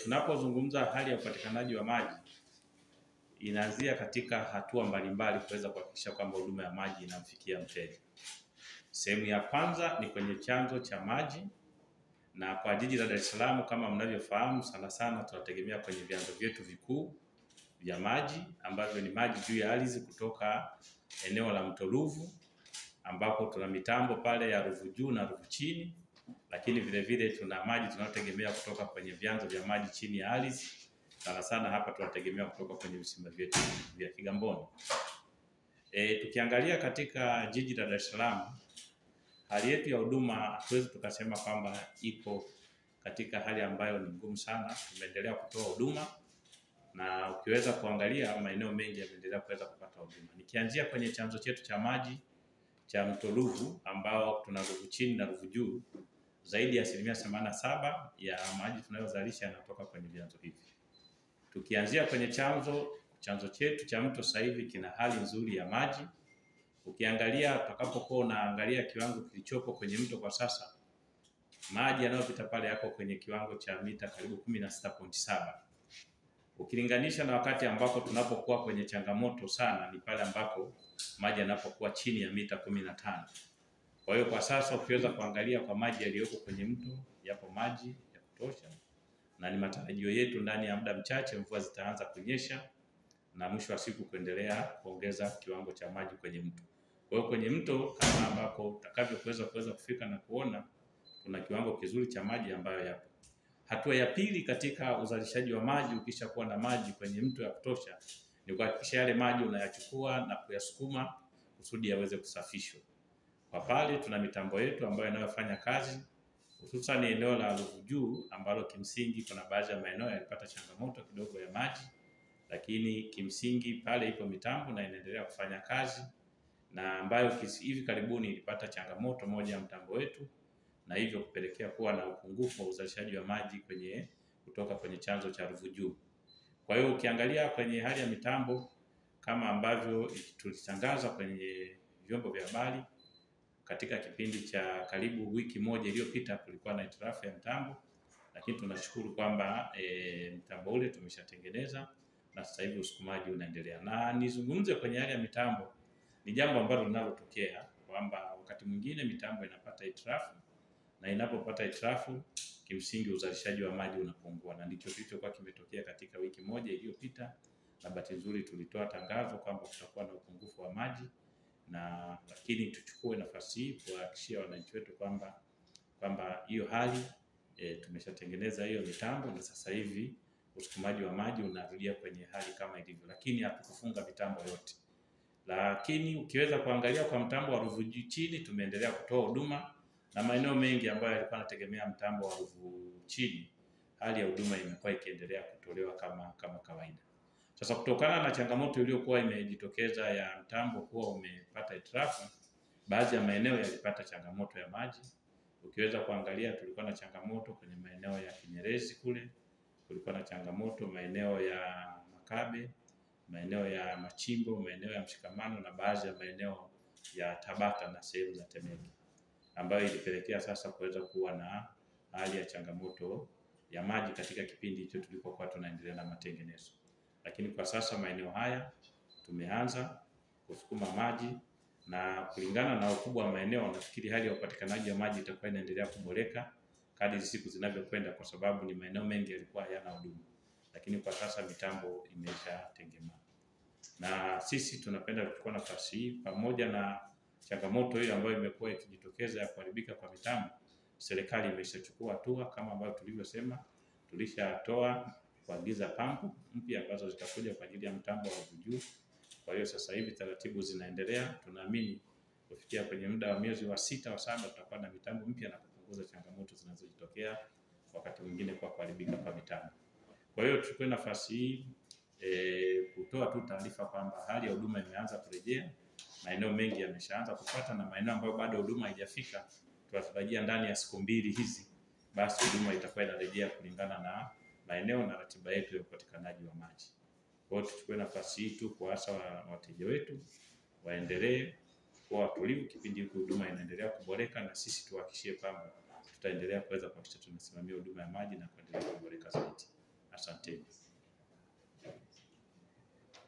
Tunapozungumza hali ya upatikanaji wa maji inaanzia katika hatua mbalimbali kuweza kuhakikisha kwamba huduma ya maji inamfikia mteja. Sehemu ya kwanza ni kwenye chanzo cha maji, na kwa jiji la Dar es Salaam kama mnavyofahamu, sana sana tunategemea kwenye vyanzo vyetu vikuu vya maji ambavyo ni maji juu ya ardhi kutoka eneo la Mto Ruvu, ambapo tuna mitambo pale ya Ruvu juu na Ruvu chini, lakini vile vile tuna maji tunayotegemea kutoka kwenye vyanzo vya maji chini ya ardhi. Sana sana hapa tunategemea kutoka kwenye visima vyetu vya Kigamboni. Tukiangalia katika jiji la Dar es Salaam, hali yetu ya huduma hatuwezi tukasema kwamba iko katika hali ambayo ni ngumu sana. Tumeendelea kutoa huduma na ukiweza kuangalia maeneo mengi yameendelea kuweza kupata huduma. Nikianzia kwenye chanzo chetu cha maji cha Mto Ruvu ambao tuna Ruvu chini na Ruvu juu, zaidi ya 87% ya maji tunayozalisha yanatoka kwenye vyanzo hivi. Tukianzia kwenye chanzo chetu cha mto sasa hivi kina hali nzuri ya maji. Ukiangalia utakapokuwa unaangalia kiwango kilichopo kwenye mto kwa sasa, maji yanayopita pale yako kwenye kiwango cha mita karibu 16.7. Ukilinganisha na wakati ambapo tunapokuwa kwenye changamoto sana ni pale ambapo maji yanapokuwa chini ya mita 15. Kwa hiyo kwa sasa ukiweza kuangalia kwa maji yaliyoko kwenye mto, yapo maji ya kutosha, na ni matarajio yetu ndani ya muda mchache mvua zitaanza kunyesha na mwisho wa siku kuendelea kuongeza kiwango cha maji kwenye mto. Kwa hiyo kwenye mto kama ambako utakavyoweza kufika na kuona kuna kiwango kizuri cha maji ambayo yapo. Hatua ya pili katika uzalishaji wa maji, ukisha kuwa na maji kwenye mto ya kutosha, ni kuhakikisha yale maji unayachukua na kuyasukuma kusudi yaweze kusafishwa. Kwa pale tuna mitambo yetu ambayo inayofanya kazi, hususan eneo la Ruvu juu ambalo kimsingi kuna baadhi ya maeneo yalipata changamoto kidogo ya maji, lakini kimsingi pale ipo mitambo na inaendelea kufanya kazi, na ambayo hivi karibuni ilipata changamoto moja ya mtambo wetu, na hivyo kupelekea kuwa na upungufu wa uzalishaji wa maji kutoka kwenye chanzo cha Ruvu juu. Kwa hiyo ukiangalia kwenye hali ya mitambo kama ambavyo tulitangaza kwenye vyombo vya habari, katika kipindi cha karibu wiki moja iliyopita kulikuwa na hitilafu ya mtambo, lakini tunashukuru kwamba mtambo ule tumeshatengeneza na sasa hivi usukumaji unaendelea. Na nizungumze kwenye hali ya mitambo, ni jambo ambalo linalotokea kwamba wakati mwingine mitambo inapata hitilafu, na inapopata hitilafu kimsingi uzalishaji wa maji unapungua, na ndicho kilichokuwa kimetokea katika wiki moja iliyopita. Na bahati nzuri tulitoa tangazo kwamba kutakuwa na upungufu wa maji, na lakini tuchukue nafasi hii kuhakikishia wananchi wetu kwamba hiyo hali tumeshatengeneza hiyo mitambo, na sasa hivi usukumaji wa maji unarudia kwenye hali kama ilivyo, lakini hatukufunga mitambo yote. Lakini ukiweza kuangalia kwa mtambo wa Ruvu chini tumeendelea kutoa huduma, na maeneo mengi ambayo yalikuwa yanategemea mtambo wa Ruvu chini, hali ya huduma imekuwa ikiendelea kutolewa kama kawaida. Sasa kutokana na changamoto iliyokuwa imejitokeza ya mtambo kuwa umepata hitilafu, baadhi ya maeneo yalipata changamoto ya maji. Ukiweza kuangalia tulikuwa na changamoto kwenye maeneo ya Kinyerezi kule, kulikuwa na changamoto maeneo ya Makabe, maeneo ya Machimbo, maeneo ya Mshikamano na baadhi ya maeneo ya Tabata na sehemu za Temeke, ambayo ilipelekea sasa kuweza kuwa na hali ya changamoto ya maji katika kipindi hicho tulipokuwa tunaendelea na matengenezo. Lakini kwa sasa maeneo haya tumeanza kusukuma maji, na kulingana na ukubwa wa maeneo nafikiri hali ya upatikanaji wa maji itakuwa inaendelea kuboreka kadri siku zinavyokwenda, kwa sababu ni maeneo mengi yalikuwa hayana huduma, lakini kwa sasa mitambo imeshatengemaa. Na sisi tunapenda kuchukua nafasi hii, pamoja na changamoto hiyo ambayo imekuwa ikijitokeza ya kuharibika kwa mitambo, serikali imeshachukua hatua kama ambavyo tulivyosema. Tulishatoa kuagiza pampu mpya ambazo zitakuja kwa ajili ya mtambo wa Ruvu juu. Kwa hiyo sasa hivi taratibu zinaendelea, tunaamini kufikia kwenye muda wa mwezi wa 6 au 7 tutakuwa na mitambo mpya na kupunguza changamoto zinazojitokea wakati mwingine kwa kuharibika kwa mitambo. Kwa hiyo tuchukue nafasi hii kutoa tu taarifa kwamba hali ya huduma imeanza kurejea, maeneo mengi yameshaanza kupata, na maeneo ambayo bado huduma haijafika tunatarajia ndani ya siku 2 hizi basi huduma itakuwa inarejea kulingana na maeneo na ratiba yetu ya upatikanaji wa maji. Kwa hiyo tuchukue nafasi hii tu kuasa wateja wetu waendelee kuwa watulivu kipindi hiki huduma inaendelea kuboreka, na sisi tuhakikishie kwamba tutaendelea kuweza kuhakikisha tunasimamia huduma ya maji na kuendelea kuboreka zaidi. Asanteni.